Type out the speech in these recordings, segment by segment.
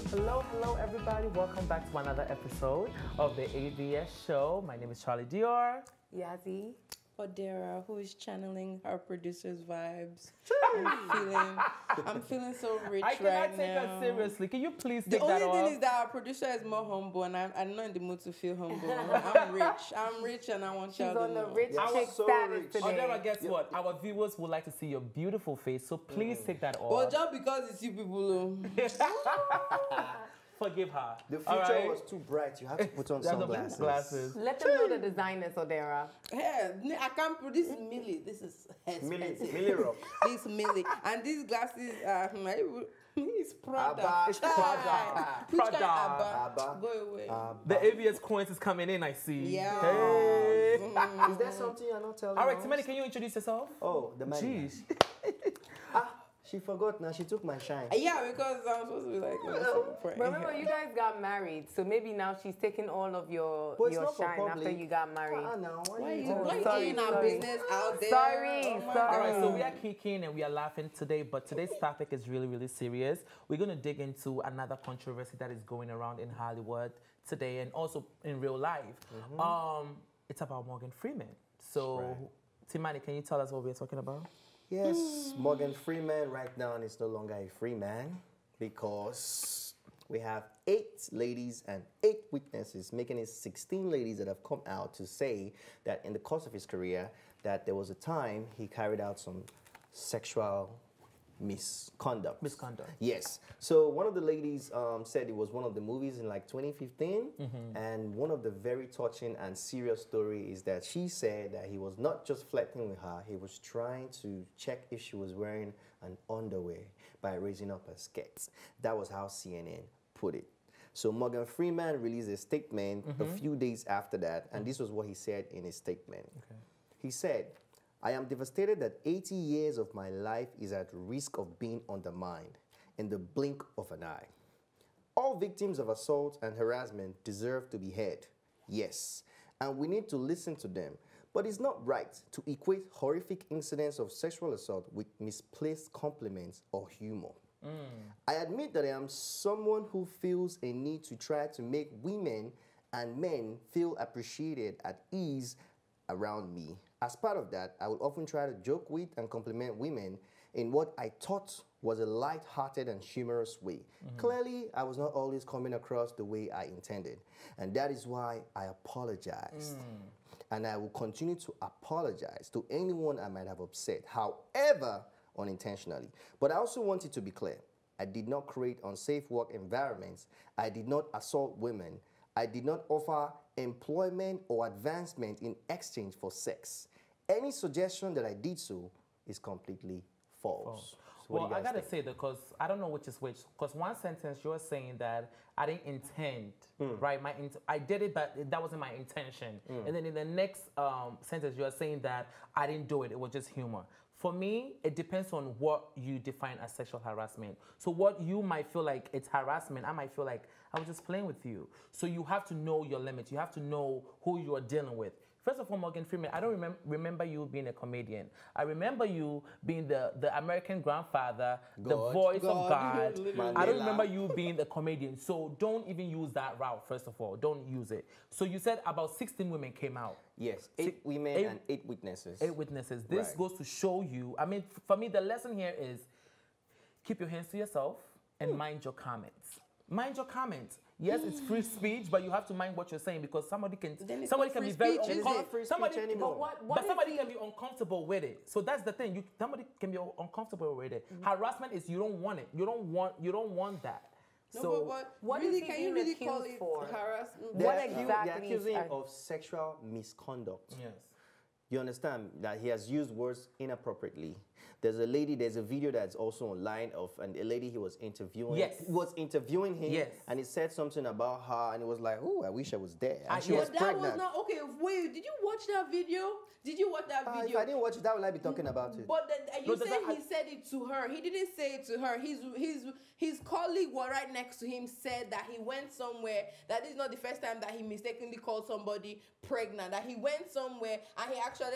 Hello everybody. Welcome back to another episode of the ABS show. My name is Charlie Dior. Yazzie. Odera, who is channeling her producer's vibes. I'm feeling so rich right now. I cannot take her seriously. Can you please take that off? The only thing is that our producer is more humble, and I'm not in the mood to feel humble. I'm rich, and I want y'all to know. She's on the rich chick status today. Odera, guess what? Our viewers would like to see your beautiful face, so please take that off. Well, just because it's you people. Forgive her. The future was too bright. You have to put on sunglasses. Let them know the designers, Odera. Hey, I can't put this Millie. This is expensive. Millie Rock. This Millie. And these glasses are it's Prada. Abba. Which kind of Prada. Abba? Go away. The ABS coins is coming in, I see. Yeah. Hey. Is there something you're not telling All right, us? Timani, can you introduce yourself? Oh, the man. Jeez. She forgot now. She took my shine. Yeah, because I'm supposed to be like, Remember, you guys got married, so maybe now she's taking all of your shine after you got married. No, why are you getting our business out there? Sorry. All right, so we are kicking and we are laughing today, but today's topic is really, really serious. We're going to dig into another controversy that is going around in Hollywood today and also in real life. It's about Morgan Freeman. So, Timani, can you tell us what we're talking about? Yes, Morgan Freeman right now is no longer a free man because we have 8 ladies and 8 witnesses, making it 16 ladies that have come out to say that in the course of his career that there was a time he carried out some sexual misconduct. Yes. So one of the ladies said it was one of the movies in like 2015, and one of the very touching and serious story is that she said that he was not just flirting with her, he was trying to check if she was wearing an underwear by raising up her skirts. That was how CNN put it. So Morgan Freeman released a statement a few days after that, and this was what he said in his statement. He said, "I am devastated that 80 years of my life is at risk of being undermined in the blink of an eye. All victims of assault and harassment deserve to be heard, yes, and we need to listen to them. But it's not right to equate horrific incidents of sexual assault with misplaced compliments or humor. I admit that I am someone who feels a need to try to make women and men feel appreciated at ease around me. As part of that, I would often try to joke with and compliment women in what I thought was a light-hearted and humorous way. Clearly, I was not always coming across the way I intended, and that is why I apologized. And I will continue to apologize to anyone I might have upset, however unintentionally. But I also want it to be clear, I did not create unsafe work environments. I did not assault women. I did not offer employment or advancement in exchange for sex. Any suggestion that I did so is completely false." So well, I gotta say that because I don't know which is which. Because one sentence you're saying that I didn't intend, right? I did it, but that wasn't my intention. And then in the next sentence you're saying that I didn't do it. It was just humor. For me, it depends on what you define as sexual harassment. So what you might feel like it's harassment, I might feel like I was just playing with you. So you have to know your limits. You have to know who you are dealing with. First of all, Morgan Freeman, I don't remember you being a comedian. I remember you being the American grandfather, the voice of God. I don't remember you being a comedian. So don't even use that route, first of all. Don't use it. So you said about 16 women came out. Yes, 8 women and 8 witnesses. 8 witnesses. This goes to show you, I mean, for me, the lesson here is keep your hands to yourself and mind your comments. Mind your comments. Yes, it's free speech, but you have to mind what you're saying because somebody can be very uncomfortable. But somebody can be uncomfortable with it. So that's the thing. Somebody can be uncomfortable with it. Harassment is you don't want it. You don't want that. No, so but what really can you really call it harassment? What exactly? They're accusing him of sexual misconduct. Yes. You understand that he has used words inappropriately. There's a video that's also online of a lady he was interviewing. Yes. Was interviewing him. Yes. And he said something about her, and it was like, oh, I wish I was there. And she was that pregnant. was not okay. Wait, did you watch that video? Did you watch that video? If I didn't watch it, how would I be talking about it? But you said he said it to her. He didn't say it to her. His colleague was right next to him said that he went somewhere. That is not the first time that he mistakenly called somebody pregnant. That he went somewhere and he actually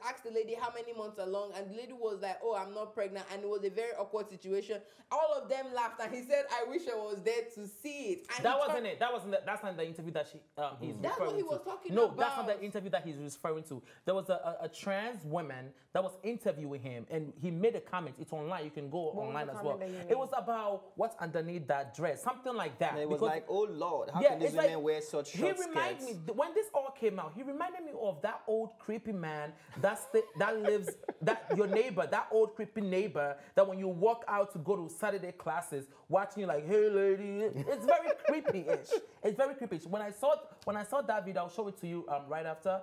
asked the lady how many months along, and the lady was like, oh, I'm not pregnant. And it was a very awkward situation. All of them laughed and he said, I wish I was there to see it. And that wasn't it. That's not the interview that he's referring to. That's what he was talking no, about. No, that's not the interview that he's referring to. There was a trans woman that was interviewing him and he made a comment. It's online. You can go online as well. It was about what's underneath that dress. Something like that. And it was like, oh Lord, how can these women wear such short skirts? He reminded me, when this all came out, he reminded me of that old creepy man that lives, that your neighbor, that old creepy neighbor that when you walk out to go to Saturday classes, watching you like, hey lady, it's very creepy-ish. It's very creepy-ish. When I saw that video, I'll show it to you right after.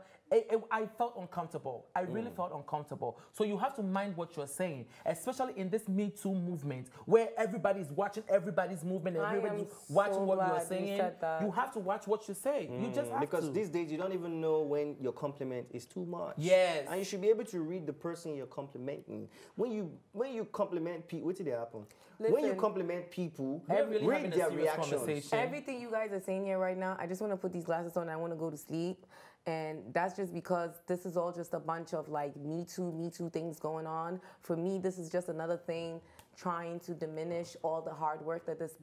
I felt uncomfortable. I really felt uncomfortable. So you have to mind what you're saying, especially in this Me Too movement where everybody's watching everybody's movement and everybody's watching what you're saying. You have to watch what you say. You just have because to. These days you don't even know when your compliment is too much. Yes. And you should be able to read the person you're complimenting. When you compliment people, what did happen? Listen, when you compliment people, really read their reactions. Everything you guys are saying here right now, I just want to put these glasses on and I want to go to sleep. And that's just because this is all just a bunch of like Me Too things going on. For me, this is just another thing trying to diminish all the hard work that this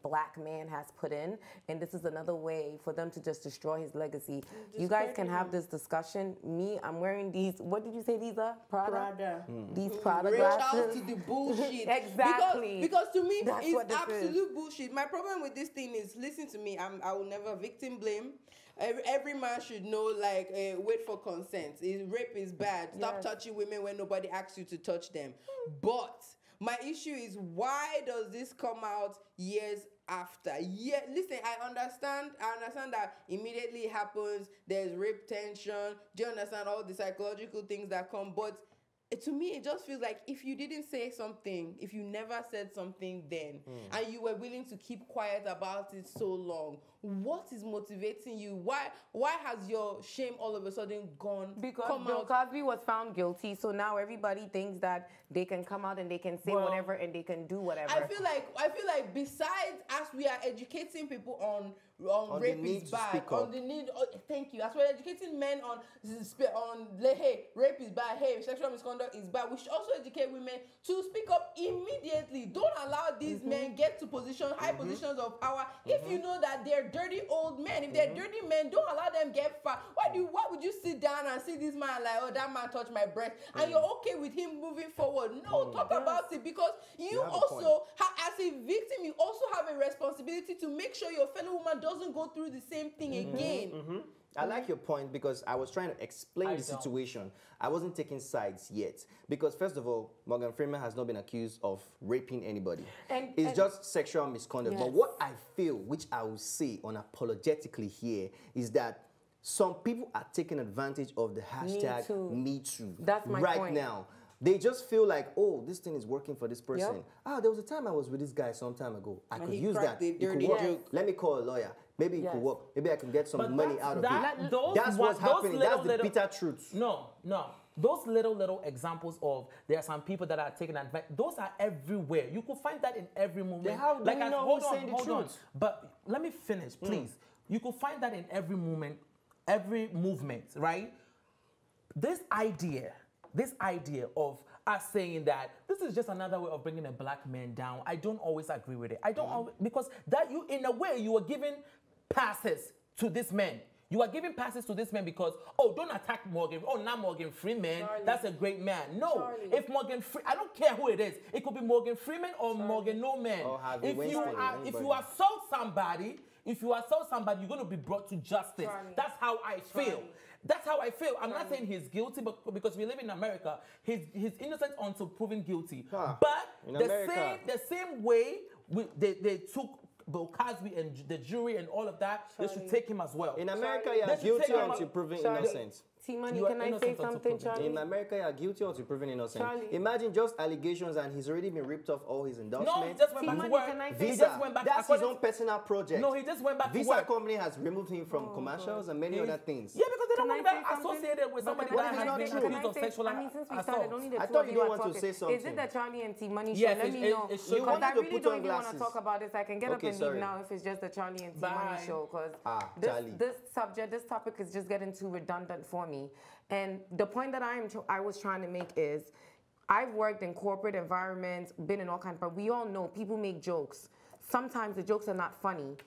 black man has put in. And this is another way for them to just destroy his legacy. You guys can have this discussion. Me, I'm wearing these, what did you say these are? Prada? These Prada glasses. Reach out to the bullshit. Exactly. Because to me, it's absolute bullshit. My problem with this thing is, listen to me, I will never victim blame. Every man should know, like, wait for consent. Rape is bad. Stop touching women when nobody asks you to touch them. But my issue is, why does this come out years after? Yeah, listen, I understand that immediately it happens. There's rape tension. Do you understand all the psychological things that come? But to me, it just feels like if you didn't say something, if you never said something then, and you were willing to keep quiet about it so long, what is motivating you? Why has your shame all of a sudden gone? Because Bill Cosby was found guilty, so now everybody thinks that they can come out and they can say whatever and they can do whatever. I feel like besides, as we are educating people on rape is bad, on the need. Thank you. As we're educating men on hey, rape is bad. Hey, sexual misconduct is bad. We should also educate women to speak up immediately. Don't allow these men get to high positions of power. If you know that they're dirty old men, if they're dirty men, don't allow them get fat. Why would you sit down and see this man like, oh, that man touched my breast, and you're okay with him moving forward? No, talk about it, because you also, as a victim, you also have a responsibility to make sure your fellow woman doesn't go through the same thing again. I like your point because I was trying to explain the situation. I wasn't taking sides yet. Because first of all, Morgan Freeman has not been accused of raping anybody. It's just sexual misconduct. But what I feel, which I will say unapologetically here, is that some people are taking advantage of the hashtag #MeToo. That's my point. Right now. They just feel like, oh, this thing is working for this person. There was a time I was with this guy some time ago. I could use that. It could work. Let me call a lawyer. Maybe it could work. Maybe I can get some money out of it. That's what's happening. That's the bitter truth. No. Those little examples of there are some people that are taking advantage. Those are everywhere. You could find that in every movement. Like, hold on. But let me finish, please. You could find that in every movement, right? This idea of us saying that this is just another way of bringing a black man down, I don't always agree with it. I don't always, because that you, in a way, you are giving passes to this man. You are giving passes to this man because, oh, don't attack Morgan. Oh, not Morgan Freeman. Charlie. That's a great man. No, Charlie. if I don't care who it is. It could be Morgan Freeman or Morgan No Man. If you assault somebody, you're going to be brought to justice. Charlie. That's how I feel. That's how I feel. I'm not saying he's guilty, but because we live in America, he's innocent until proven guilty. But the same way they took Bill Cosby and the jury and all of that, they should take him as well. In America, you're guilty until proven innocent. T-Money, can I say something, Charlie? In America, you are guilty until proven innocent. Charlie. Imagine just allegations and he's already been ripped off all his endorsements. No, he just went back to work. Visa, that's his own personal project. No, he just went back to work. Visa company has removed him from commercials and many other things. Yeah, because they don't want to be associated with somebody that has been accused of sexual assault. Since we started, only the I two thought of you you don't are want talking. to say something. Is it that Charlie and T-Money show? Yes, Let me know. Because I really don't even want to talk about this. I can get up and leave now if it's just the Charlie and T-Money show. Because this topic is just getting too redundant for me. And the point that I was trying to make is, I've worked in corporate environments, been in all kinds, but we all know people make jokes. Sometimes the jokes are not funny.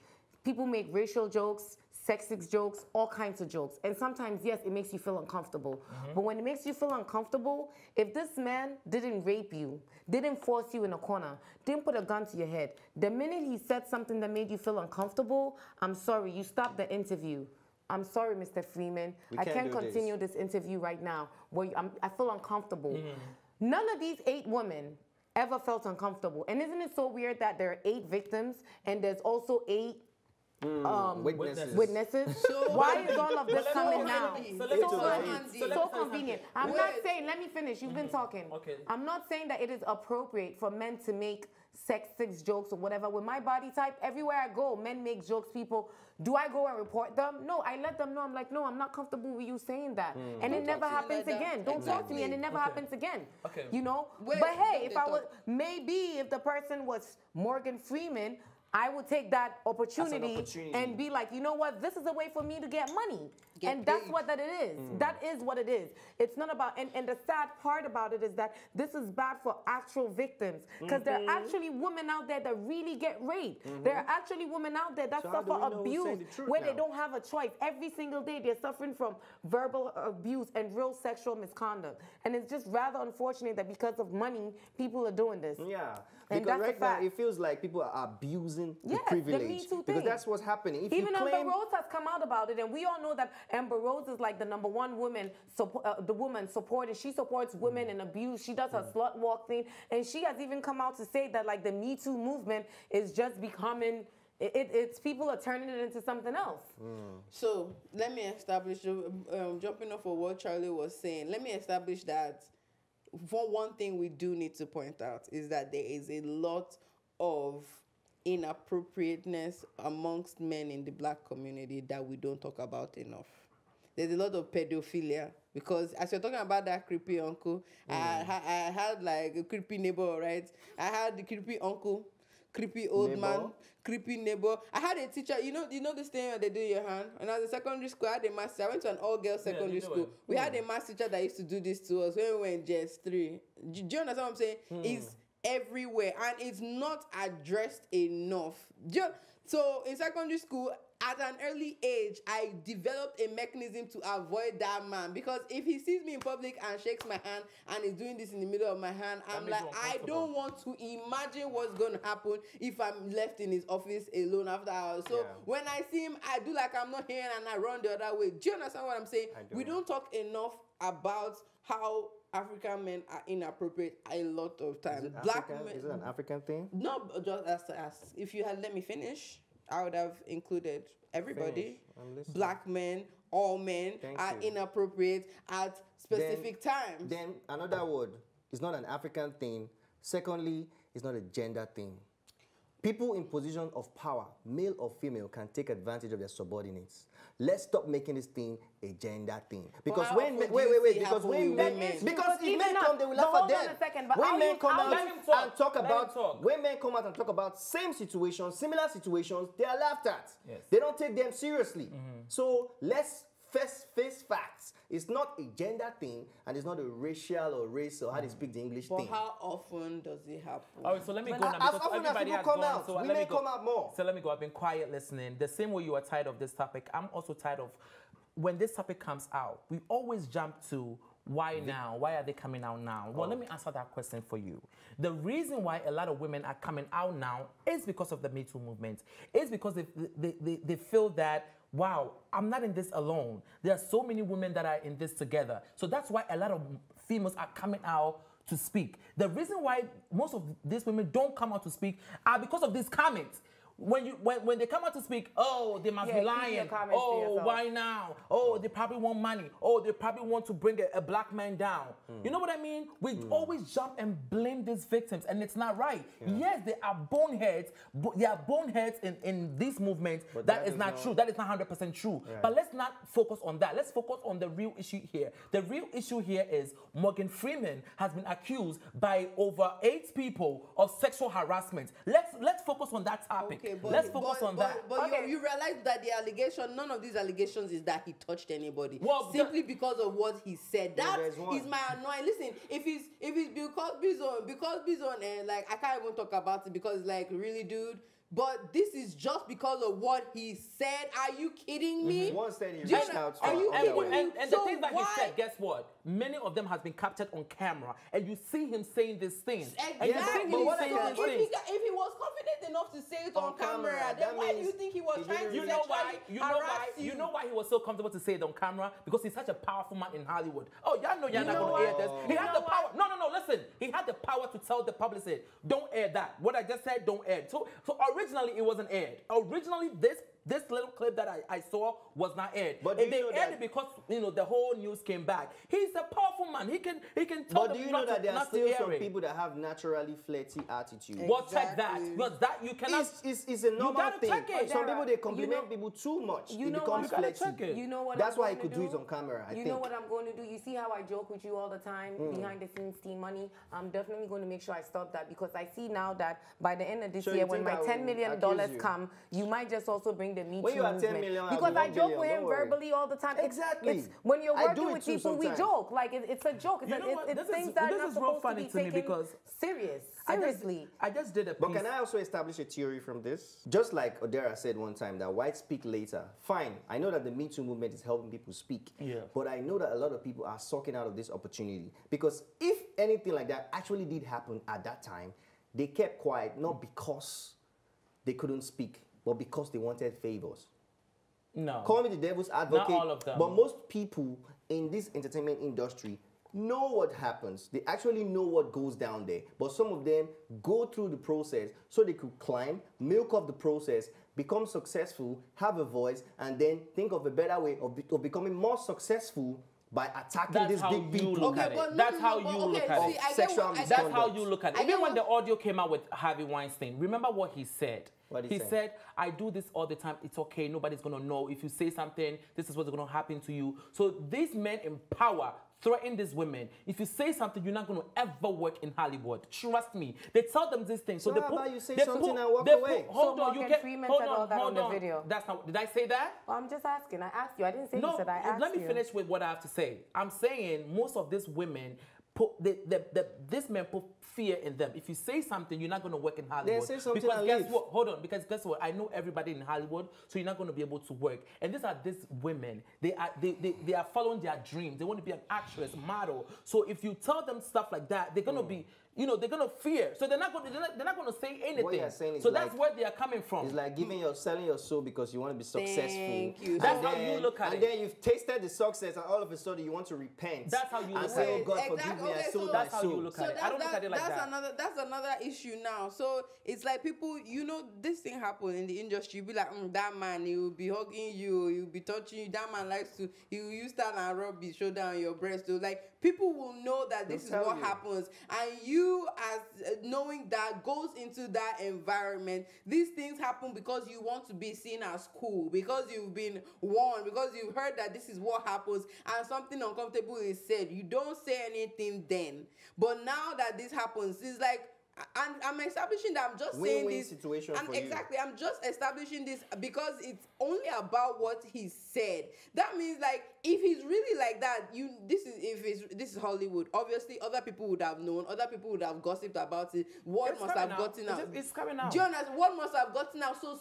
People make racial jokes, sexist jokes, all kinds of jokes. And sometimes, yes, it makes you feel uncomfortable. But when it makes you feel uncomfortable, if this man didn't rape you, didn't force you in a corner, didn't put a gun to your head, the minute he said something that made you feel uncomfortable, I'm sorry, you stopped the interview. I'm sorry, Mr. Freeman. I can't continue this interview right now. Where I feel uncomfortable. None of these 8 women ever felt uncomfortable. And isn't it so weird that there are 8 victims and there's also 8 witnesses? So why is all of this coming now? So convenient. I'm not saying, let me finish, you've been talking. I'm not saying that it is appropriate for men to make sexist jokes or whatever. With my body type, everywhere I go, men make jokes, people. Do I go and report them? No, I let them know. I'm like, no, I'm not comfortable with you saying that. And it never happens again. Don't talk to me, and it never happens again. You know? But hey, if I was, maybe if the person was Morgan Freeman, I would take that opportunity and be like, you know what, this is a way for me to get money. And that's what that it is. That is what it is. It's not about, and the sad part about it is that this is bad for actual victims. Because there are actually women out there that really get raped. There are actually women out there that suffer abuse where they don't have a choice. Every single day they're suffering from verbal abuse and real sexual misconduct. And it's just rather unfortunate that because of money, people are doing this. Yeah. Because right now it feels like people are abusing the privilege. The Me Too because that's what's happening. If even Amber Rose has come out about it, and we all know that Amber Rose is like the #1 woman, the woman supported. She supports women in abuse. She does her slut walk thing, and she has even come out to say that like the Me Too movement is just becoming. It's people are turning it into something else. So let me establish, jumping off of what Charlie was saying. Let me establish that. For one thing we do need to point out is that there is a lot of inappropriateness amongst men in the black community that we don't talk about enough. There's a lot of pedophilia because as you're talking about that creepy uncle, I had like a creepy neighbor, right? I had the creepy uncle, creepy old man, creepy neighbor. I had a teacher, you know this thing where they do your hand? When I was in secondary school, I had a math teacher. I went to an all-girls secondary school. We had a math teacher that used to do this to us when we were in JS3. Do you understand what I'm saying? It's everywhere and it's not addressed enough. So in secondary school, at an early age, I developed a mechanism to avoid that man because if he sees me in public and shakes my hand and is doing this in the middle of my hand, I'm like, I don't want to imagine what's going to happen if I'm left in his office alone after hours. So when I see him, I do like I'm not here and I run the other way. Do you understand what I'm saying? We don't talk enough about how African men are inappropriate a lot of times. Black men. Is it an African thing? No, just as if you had let me finish, I would have included everybody. Black men, all men are inappropriate at specific times. Then another word, it's not an African thing. Secondly, it's not a gender thing. People in position of power, male or female, can take advantage of their subordinates. Let's stop making this thing a gender thing. Because because if men come, they will laugh at them. When men come out and talk about same situations, similar situations, they are laughed at. They don't take them seriously. So let's face facts. It's not a gender thing, and it's not a racial or race or how they speak the English thing. But how often does it happen? All right, so let me go now because everybody has gone. So women come out more. So let me go. I've been quiet listening. The same way you are tired of this topic, I'm also tired of when this topic comes out. We always jump to why now? Why are they coming out now? Well, let me answer that question for you. The reason why a lot of women are coming out now is because of the Me Too movement. It's because they feel that, wow, I'm not in this alone. There are so many women that are in this together. So that's why a lot of females are coming out to speak. The reason why most of these women don't come out to speak are because of these comments. When they come out to speak, oh, they must be lying. Oh, why now? Oh, they probably want money. Oh, they probably want to bring a black man down. You know what I mean? We always jump and blame these victims, and it's not right. Yes, they are boneheads. They are boneheads in this movement. But that is not true. That is not 100% true. But let's not focus on that. Let's focus on the real issue here. The real issue here is Morgan Freeman has been accused by over 8 people of sexual harassment. Let's focus on that topic. Okay, but let's focus on that. But you realize that the allegation, none of these allegations is that he touched anybody. Well, simply because of what he said. That there's one. is my annoying. Listen, if it's because Bizon, and like I can't even talk about it because like really, dude. But this is just because of what he said. Are you kidding me? One said he Do you reached know- out. Are you And, kidding me? and So the things that why- he said, guess what? Many of them has been captured on camera, and you see him saying these things. And you see Exactly. him So saying these things. if he was confident enough to say it on camera, that then why do you means think he was he trying didn't to You know why? sexually You know why? harass You know why he was so comfortable to say it on camera? Because he's such a powerful man in Hollywood. Oh, y'all know you're not know going to air what? this. He had the power. No. Listen. He had the power to tell the publicist, don't air that. What I just said, don't air. So originally it wasn't aired. Originally this little clip that I saw was not aired. But and do you they know aired that- it because the whole news came back. He's a powerful man. He can tell But do them you know not that to, there are not to still air some it. people that have naturally flirty attitude? Well, check that. Exactly. Because that you cannot. It's a normal gotta thing. check it. Some people they You compliment know- people too much. you It know becomes what? You gotta flirty. check it. You know what? That's I'm why he going could to do it on camera. I You think. know what I'm going to do? You see how I joke with you all the time behind the scenes, team money. I'm definitely going to make sure I stop that because I see now that by the end of this So year, you when think my I $10 will million accuse you? come, you might just also bring the Me When Too you are 10 movement. million, I'll because be I 1 joke billion, with him don't worry. verbally all the time. Exactly. It's when you're I do working it with too people, we sometimes. joke. Like it's a joke. It's, You know what? it's This is- things that this are not is real supposed funny to to be me taken because serious. I Seriously. just did a piece. But can I also establish a theory from this? Just like Odera said one time, that whites speak later. Fine, I know that the Me Too movement is helping people speak. Yeah. But I know that a lot of people are sucking out of this opportunity. Because if anything like that actually did happen at that time, they kept quiet, not because they couldn't speak, but because they wanted favors. No. Call me the devil's advocate. all of them. But most people in this entertainment industry know what happens. They actually know what goes down there. But some of them go through the process so they could climb, milk up the process, become successful, have a voice, and then think of a better way of becoming more successful by attacking That's these how big you people. look at Okay, but it. no, That's no, how no, you but look okay, at see, it. I get Sexual what- I get- That's how misconduct. you look at it. I Even get when the what- audio came out with Harvey Weinstein, remember what he said? What did he say? said, I do this all the time. It's okay. Nobody's going to know. If you say something, this is what's going to happen to you. So these men in power threaten these women. If you say something, you're not going to ever work in Hollywood. Trust me. They tell them these things. So they how put, about you say they something put- and walk they away? Put, hold So on. You Morgan get, Freeman hold said on, all that hold on the on. video. That's not. Did I say that? Well, I'm just asking. I asked you. I didn't say you said I asked let me you. finish with what I have to say. I'm saying most of these women put this men put fear in them. If you say something, you're not going to work in Hollywood. say something because and guess leave. what? Hold on. Because guess what? I know everybody in Hollywood, so you're not going to be able to work. And these women. They are following their dreams. They want to be an actress, model. So if you tell them stuff like that, they're going to be. They're gonna fear, so they're not gonna say anything. What you're saying is so that's like- where they are coming from. It's like selling your soul because you want to be successful. Thank you. That's And how you look at and it. then you've tasted the success, and all of a sudden you want to repent. That's how you and look say, at "Oh it. God, Exactly. forgive me, I Okay, sold so my that's how you soul." look at it. I don't look at it like that. That's another issue now. So it's like people, this thing happen in the industry. You be like, that man, he will be hugging you, he will be touching you. That man likes to, he will use that and rub his shoulder on your breast. So like people will know that this is They'll tell what you. happens, and you as knowing that goes into that environment. These things happen because you want to be seen as cool, because you've been warned, because you've heard that this is what happens, and something uncomfortable is said. You don't say anything then, but now that this happens, it's like. And I'm establishing that I'm just saying Win-win this situation and for you. exactly I'm just establishing this because it's only about what he said. That means like if he's really like that, this is Hollywood. Obviously, other people would have known, other people would have gossiped about it. Word It's must coming have out. gotten out. It's coming out. Do you understand? Word must have gotten out. So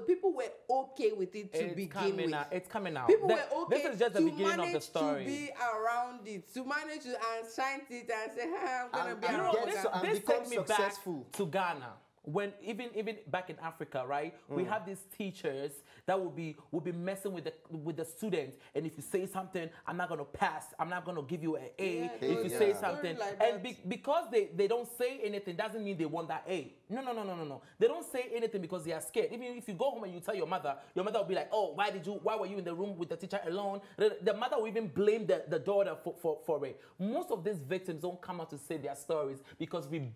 people were okay with it to begin with. It's coming out. People were okay This is just the to beginning of the manage story. to be around it, to manage to and shine it and say, I'm gonna And- be and around get it. so- and This become takes me successful. back to Ghana. When even back in Africa, right? We have these teachers that will be messing with the students, and if you say something, I'm not gonna pass. I'm not gonna give you an A Yeah, if you yeah. say Story something. like And that. because they don't say anything doesn't mean they want that A. No. They don't say anything because they are scared. Even if you go home and you tell your mother will be like, oh, why were you in the room with the teacher alone? The mother will even blame the daughter for it. Most of these victims don't come out to say their stories because we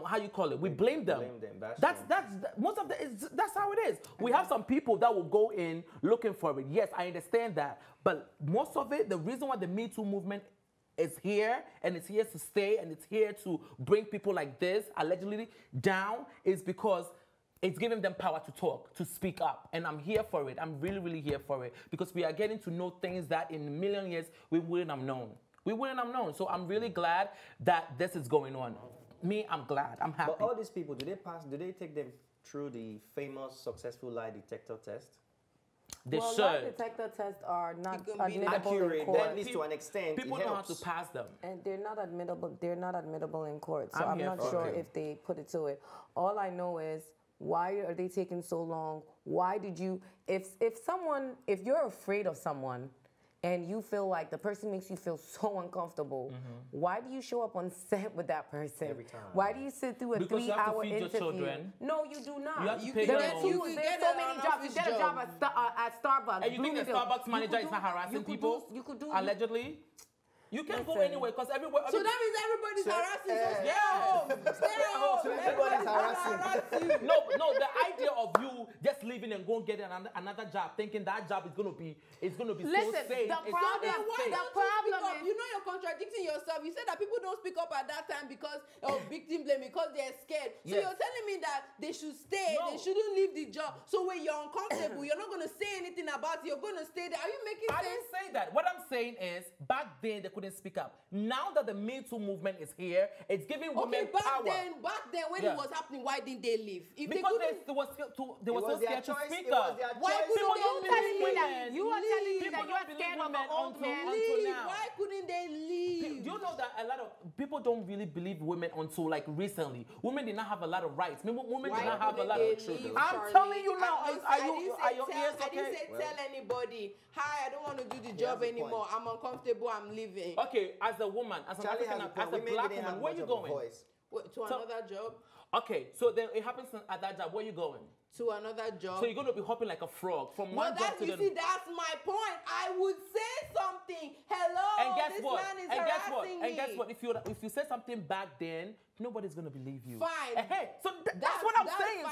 how you call it? We blame them. Blame them, bash That's them. most of that's how it is. We have some people that will go in looking for it. Yes, I understand that, but most of it, the reason why the Me Too movement is here and it's here to stay and it's here to bring people like this allegedly down is because it's giving them power to talk, to speak up. And I'm here for it. I'm really, really here for it because we are getting to know things that in a million years we wouldn't have known. We wouldn't have known. So I'm really glad that this is going on. Me, I'm glad. I'm happy. But all these people, do they take them through the famous successful lie detector test? They well, should. lie detector tests are not admittable accurate, in court. at least to an extent. People don't have to pass them. And they're not admittable. They're not admittable in court. So I'm not here sure if they put it to it. All I know is, why are they taking so long? Why did you? If you're afraid of someone, and you feel like the person makes you feel so uncomfortable, why do you show up on set with that person? Every time. Why do you sit through a 3-hour interview? Your children. No, you do not. You have to pay There's them. so many jobs. You get a job at Starbucks. And you think the Starbucks manager is not harassing people? You could do allegedly. You can't go anywhere because everywhere. So that means everybody's harassing. So stay yeah. home. Stay home. So everybody's harassing. No. The idea of you just leaving and going get another job, thinking that job is gonna be Listen, so safe. The problem is, you know, you're contradicting yourself. You said that people don't speak up at that time because of victim blame, because they're scared. So you're telling me that they should stay, they shouldn't leave the job. So when you're uncomfortable, you're not gonna say anything about it. You're gonna stay there. Are you making sense? I didn't say that. What I'm saying is, back then they couldn't speak up. Now that the MeToo movement is here, it's giving women power. Back then when it was happening, why didn't they leave? Because they were so scared to speak up. Why couldn't you are telling me that you're scared of an old man? Why couldn't they leave? Do you know that a lot of people don't really believe women until like recently? Women did not have a lot of rights. Women did not have a lot of children. I'm telling you now. Are your ears okay? I didn't say tell anybody. Hi, I don't want to do the job anymore. I'm uncomfortable. I'm leaving. Okay, as a woman, as an African, as a black woman, where are you going? To another job. Okay, so then it happens at that job. Where are you going? To another job. So you're going to be hopping like a frog from one job to the other. See, that's my point. I would say something. Hello, and guess this what? man is and guess what? harassing And guess me. what? If you say something back then, nobody's going to believe you. Fine. Hey, so that's what I'm saying.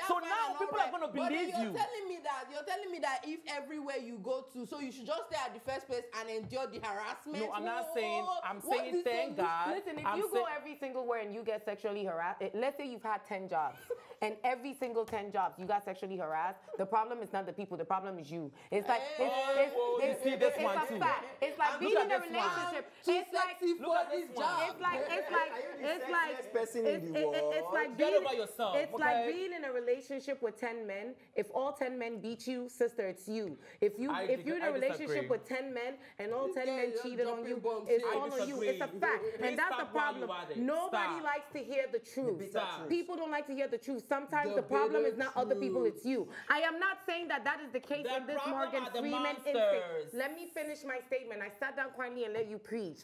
So now people are going to believe you. You're telling me that if everywhere you go to, so you should just stay at the first place and endure the harassment. No, I'm not saying. I'm saying thank God. Listen, if you go every single where and you get sexually harassed, let's say you've had 10 jobs, and every single 10 jobs you got sexually harassed. The problem is not the people. The problem is you. It's like it's a fact. It's like being in a relationship. It's like look at this job. It's like being in a relationship with 10 men. If all 10 men beat you, sister, it's you. If you're in a relationship with 10 men and all 10 men cheated on you, it's all on you. It's a fact. And that's the problem. Nobody likes to hear the truth. People don't like to hear the truth. Sometimes the problem is not other people, it's you. I am not saying that is the case in this Morgan Freeman instance. Let me finish my statement. I sat down quietly and let you preach.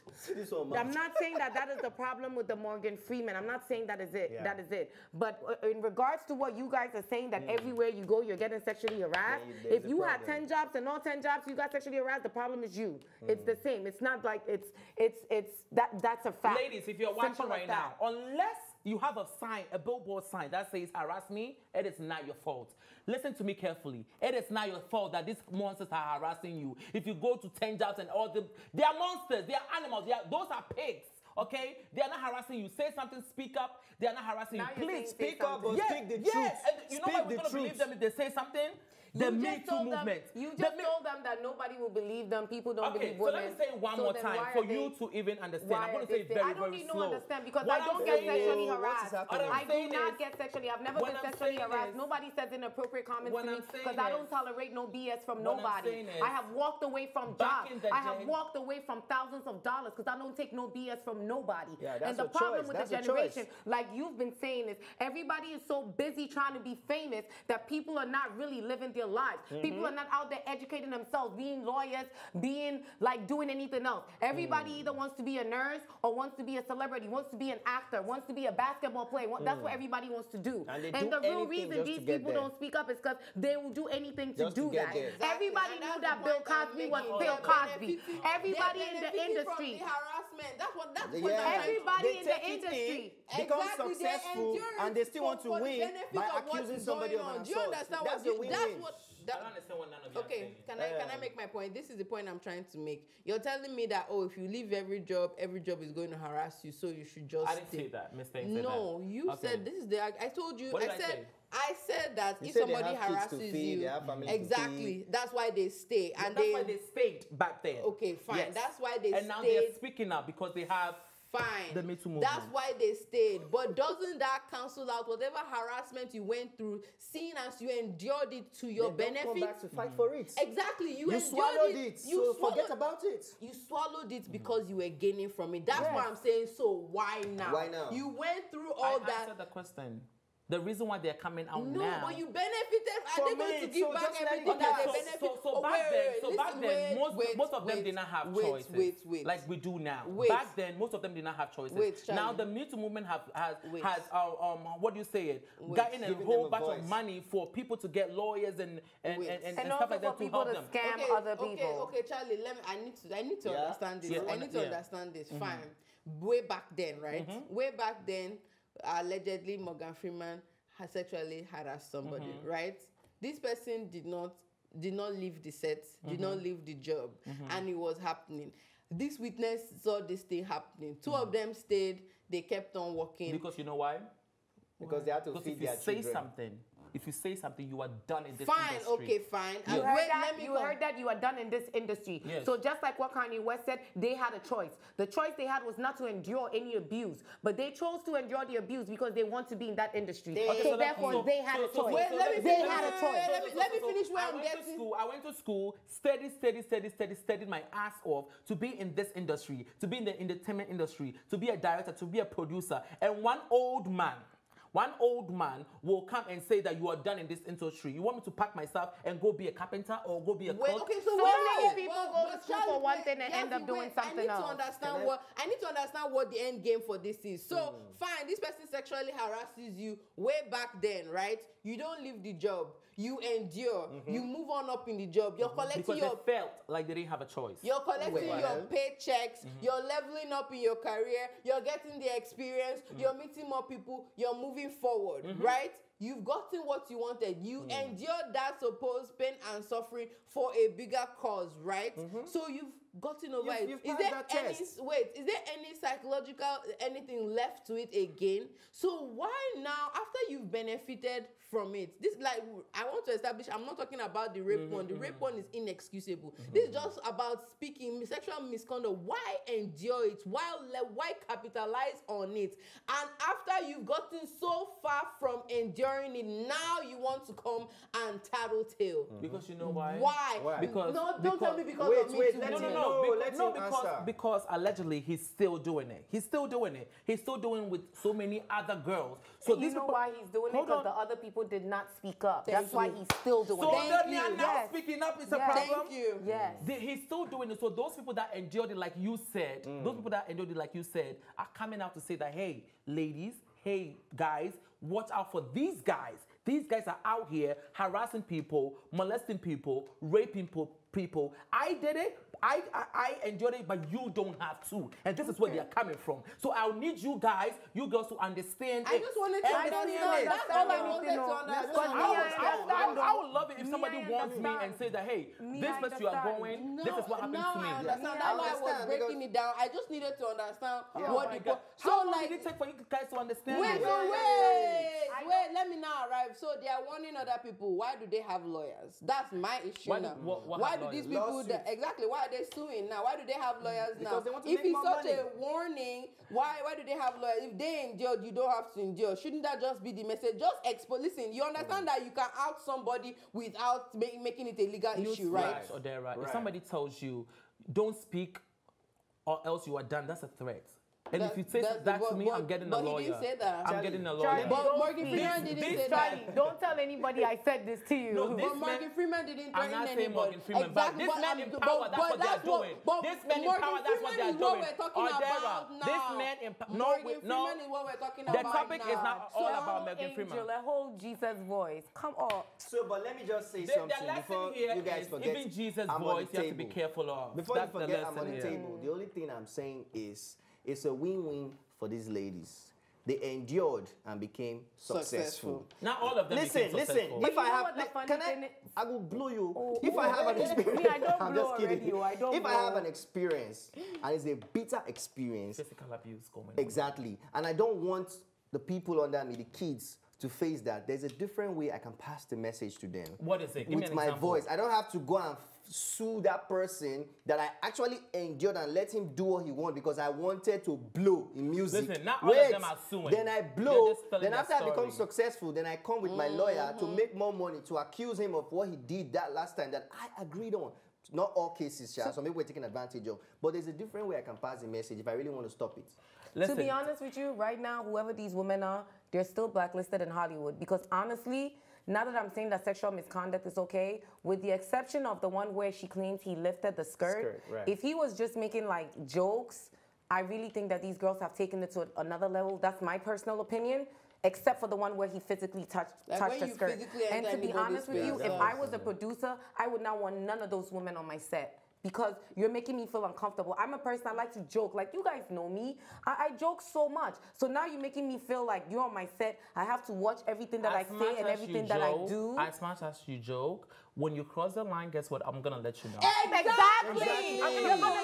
I'm not saying that is the problem with the Morgan Freeman. I'm not saying that is it. Yeah. That is it. But in regards to what you guys are saying, that everywhere you go, you're getting sexually harassed. If you had 10 jobs and all 10 jobs you got sexually harassed, the problem is you. It's the same. It's not like that's a fact. Ladies, if you're watching right now, unless you have a sign, a billboard sign that says harass me, it is not your fault. Listen to me carefully. It is not your fault that these monsters are harassing you. If you go to 10 jobs and all them, they are monsters, they are animals, those are pigs. Okay? They are not harassing you. Say something, speak up. They are not harassing you. Please speak up or speak the truth. And you know why we're going to believe them if they say something? The MeToo movement. You just told them that nobody will believe them. People don't believe women. So let me say it one more time for you to even understand. I'm going to say it very, very slow. I don't need to understand because I don't get sexually harassed. I do not get sexually. I've never been sexually harassed. Nobody says inappropriate comments to me because I don't tolerate no BS from nobody. I have walked away from jobs. I have walked away from thousands of dollars because I don't take no BS from nobody. And the problem with the generation, like you've been saying, is everybody is so busy trying to be famous that people are not really living their lives. People are not out there educating themselves, being lawyers, being like doing anything else. Everybody either wants to be a nurse or wants to be a celebrity, wants to be an actor, wants to be a basketball player. That's what everybody wants to do. And the real reason these people don't speak up is because they will do anything to do that. Everybody knew that Bill Cosby was Bill Cosby. Everybody in the industry. Everybody in the industry becomes successful and they still want to win by accusing somebody of an assault. That's the win-win. what. I don't understand what none of you are saying. Okay, can I make my point? This is the point I'm trying to make. You're telling me that if you leave every job is going to harass you, so you should just. I didn't say that. No, you said this is the. I told you. What did I say? I said that You if said somebody they have kids to harasses feed, you, they have family to exactly, feed. that's why they stay. Yeah, And that's why they stayed back then. Okay, fine. Yes. That's why they and now stayed. they're speaking up because they have Fine. the MeToo movement. That's why they stayed. But doesn't that cancel out whatever harassment you went through, seeing as you endured it to your benefit? Come back to fight for it. Exactly. You swallowed it. So forget about it. You swallowed it because you were gaining from it. That's why I'm saying, so why now? Why now? You went through all I that. answered the question. The reason why they're coming out No, now. but you benefited. Are they going to give So back just let everything it that go. they benefit? So back then, most of them did not have choices. Wait. Like we do now. Wait. Back then, most of them did not have choices. Wait, Charlie. Now the MeToo movement has Wait. what do you say it? Gotten a Giving whole them a bunch of voice. money for people to get lawyers and And stuff also like that for to people help to them. scam other people. Okay, Charlie. I need to understand this. Yeah. I need to understand this. Fine. Way back then, right? Way back then, allegedly Morgan Freeman has sexually harassed somebody, right? This person did not leave the set, did not leave the job, and it was happening. This witness saw this thing happening. Two of them stayed. They kept on working. Because you know why? Because they have to Because feed if you their say children. something, if you say something, you are done in this Fine, industry. okay, fine. You heard that you are done in this industry. Yes. So just like what Kanye West said, they had a choice. The choice they had was not to endure any abuse, but they chose to endure the abuse because they want to be in that industry. So therefore, they had a choice. They had a choice. Let me finish where I'm getting. I went to school, studied my ass off to be in this industry, to be in the entertainment industry, to be a director, to be a producer. And one old man will come and say that you are done in this industry. You want me to pack myself and go be a carpenter or go be a cook? Okay, So many people go to school for one thing and end up doing something else. I need to understand what the end game for this is. So, fine, this person sexually harasses you way back then, right? You don't leave the job. You endure. You move on up in the job. You're collecting Because they felt like they didn't have a choice. You're collecting your paychecks. You're leveling up in your career. You're getting the experience. You're meeting more people. You're moving forward, right? You've gotten what you wanted. You endured that supposed pain and suffering for a bigger cause, right? So you've gotten over it. You've Is passed there that any test. is there any psychological anything left to it again? So why now, after you've benefited from it, this like I want to establish, I'm not talking about the rape one. The rape one is inexcusable. This is just about speaking sexual misconduct. Why endure it? Why capitalize on it? And after you've gotten so far from enduring it, now you want to come and tattletale. Because you know why? Why? Because don't tell me because Wait, of me wait, too. let him No, No, let him answer. because allegedly he's still doing it. He's still doing it. He's still doing it with so many other girls. So You know why he's doing it? Hold Because on. the other people did not speak up. Thank That's why you. he's still doing So it. then they are now speaking up is a Yes. problem. Thank you. Yes. He's still doing it. So those people that endured it, like you said, those people that endured it, like you said, are coming out to say that, hey, ladies, hey, guys, watch out for these guys. These guys are out here harassing people, molesting people, raping people. I did it. I enjoyed it, but you don't have to. And this is where they are coming from. So I'll need you guys, you girls to understand I just wanted to understand. That's all I wanted to understand. I would love it if somebody wants me and say that, hey, this place you are going, this is what happened to me. I understand. That's why I was breaking it down. I just needed to understand what the point. How long did it take for you guys to understand Wait, this? let me now arrive. So they are warning other people. Why do they have lawyers? That's my issue Why do- now. what Why have do these lawyers? people exactly? Why are they suing now? Why do they have lawyers now? Because they want to If make it's more such money. a warning, why do they have lawyers? If they endured, you don't have to endure. Shouldn't that just be the message? Just expose. Listen, you understand that you can out somebody without making it a legal issue, right? Odera, if somebody tells you, don't speak or else you are done, that's a threat. And if you say that to me, I'm getting a lawyer. But he didn't say that. I'm getting a lawyer. Charlie, But Morgan Freeman didn't say that. Don't tell anybody I said this to you. No, But this Morgan Freeman didn't I'm threaten not saying anybody. Morgan Freeman, but this man in power, that's what they're doing. This man in power, that's what they're doing. This man in power. Morgan Freeman is what we're talking The about topic now. is not all about Morgan Freeman. Angel, a whole Jesus voice. Come on. So, but let me just say The something lesson before here you guys is forget. even Jesus' I'm on voice, the you have to be table. careful of. Before That's you the forget, I'm lesson on the here. table. The only thing I'm saying is it's a win-win for these ladies. they endured and became successful. Not all of them became successful. If I will blow you. If I have an experience, Me, I don't I'm blow just kidding. already, I don't If I blow. have an experience and it's a bitter experience, Physical abuse going on. exactly, and I don't want the people under me, the kids, to face that. There's a different way I can pass the message to them. What is it? Give me With an my example. voice. I don't have to go and sue that person that I actually endured and let him do what he wanted because I wanted to blow in music. Listen, not all of them are suing. Then I They're blow. just telling Then their after I become story. successful, then I come with my lawyer to make more money, to accuse him of what he did that last time that I agreed on. Not all cases, Sha. So maybe we're taking advantage of. But there's a different way I can pass the message if I really want to stop it. Listen, To be honest with you, right now, whoever these women are, they're still blacklisted in Hollywood. Because honestly, now that I'm saying that sexual misconduct is okay, with the exception of the one where she claims he lifted the skirt, right. if he was just making like jokes, I really think that these girls have taken it to another level. That's my personal opinion. Except for the one where he physically touched the skirt. And to be honest with you, if I was a producer, I would not want none of those women on my set. Because you're making me feel uncomfortable. I'm a person, I like to joke. Like, you guys know me. I joke so much. So now you're making me feel like you're on my set. I have to watch everything that I say and everything that I do. As much as you joke, when you cross the line, guess what? I'm gonna let you know. Exactly. I'm gonna let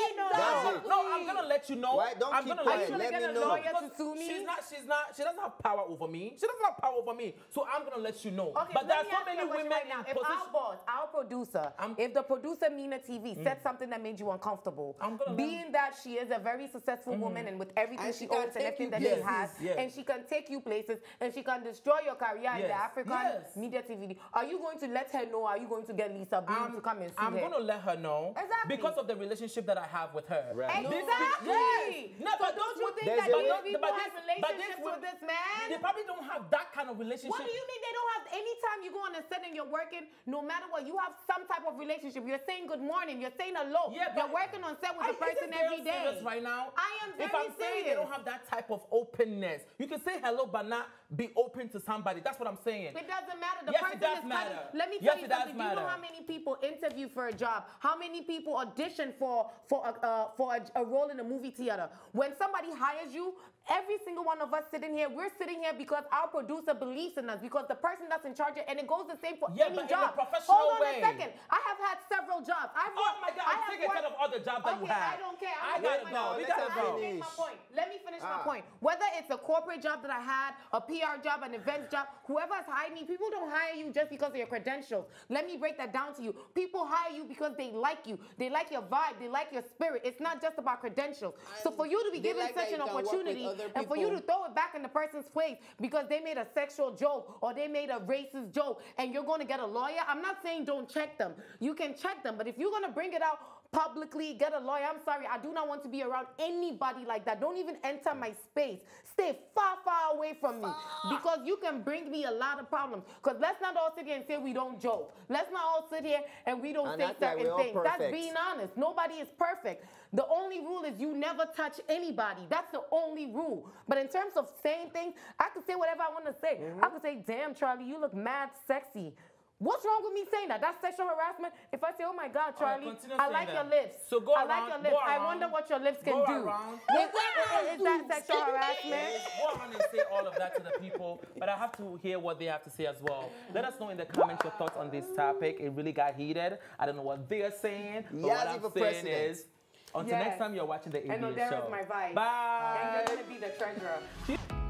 you know. That's it. No, I'm gonna let you know. Why? Don't I'm keep gonna quiet. let you Let get me a know. lawyer to sue me? She doesn't have power over me. She doesn't have power over me. So I'm gonna let you know. Okay, but let there's me so ask you many a question women right now. in If position. our boss, our producer, if the producer MinaTV said something that made you uncomfortable, I'm gonna being that she is a very successful woman and with everything And she she can owns and take everything you that places. she has, Yes. and she can take you places, and she can destroy your career in the Yes. African Yes. media TV. Are you going to let her know? Are you going to get Lisa Bloom to come and sue I'm her? gonna let her know Exactly. because of the relationship that I have with her. Right. Exactly. No, So but don't you think there's that a- these people but have this- but relationships this with this man? They probably don't have that kind of relationship. What do you mean they don't have? Anytime you go on a set and you're working, no matter what, you have some type of relationship. You're saying good morning. You're saying hello. Yeah, you're but working on set with the person Isn't girl every day. serious right now? I am If very I'm saying they serious. don't have that type of openness, you can say hello but not be open to somebody. That's what I'm saying. It doesn't matter. The Yes, it person does is matter. Let me Yes, tell you it does something. Do you know matter. how many people interview for a job? How many people audition for a role in a movie theater? When somebody hires you, every single one of us sitting here, we're sitting here because our producer believes in us, because the person that's in charge, and it goes the same for Yeah, any but in job. a professional Hold on way. a second. I have had several jobs. Oh my God, I'm sick and tired of other jobs that you have. I don't care. I I'm gotta not go. We Let gotta me go. make my point. Let me finish my point. Whether it's a corporate job that I had, a PR job, an events job, whoever has hired me, people don't hire you just because of your credentials. Let me break that down to you. People hire you because they like you. They like your vibe. They like your spirit. It's not just about credentials. So for you to be They given like that such an you can work with opportunity other and for you to people. throw it back in the person's face because they made a sexual joke or they made a racist joke and you're going to get a lawyer, I'm not saying don't check them. You can check them, but if you're going to bring it out publicly, get a lawyer. I'm sorry, I do not want to be around anybody like that. Don't even enter my space. Stay far, far away from me because you can bring me a lot of problems. Because let's not all sit here and say we don't joke. Let's not all sit here and we don't And say act like certain we're all things. That's perfect. being honest. Nobody is perfect. The only rule is you never touch anybody. That's the only rule. But in terms of saying things, I can say whatever I want to say. I can say, damn, Charlie, you look mad sexy. What's wrong with me saying that? That's sexual harassment. If I say, oh my God, Charlie, continue I saying like that. your lips. So go I around, like your go lips. I around, wonder what your lips can go do. around. Is that sexual harassment? Go around and say all of that to the people, but I have to hear what they have to say as well. Let us know in the comments your thoughts on this topic. It really got heated. I don't know what they're saying, but what Yazzie I'm for saying president. is, until Yes. next time you're watching the I know ABS there show. is my vibe. Bye. And you're going to be the treasurer.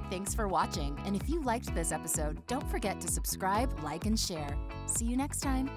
Thanks for watching, and if you liked this episode, don't forget to subscribe, like, and share. See you next time.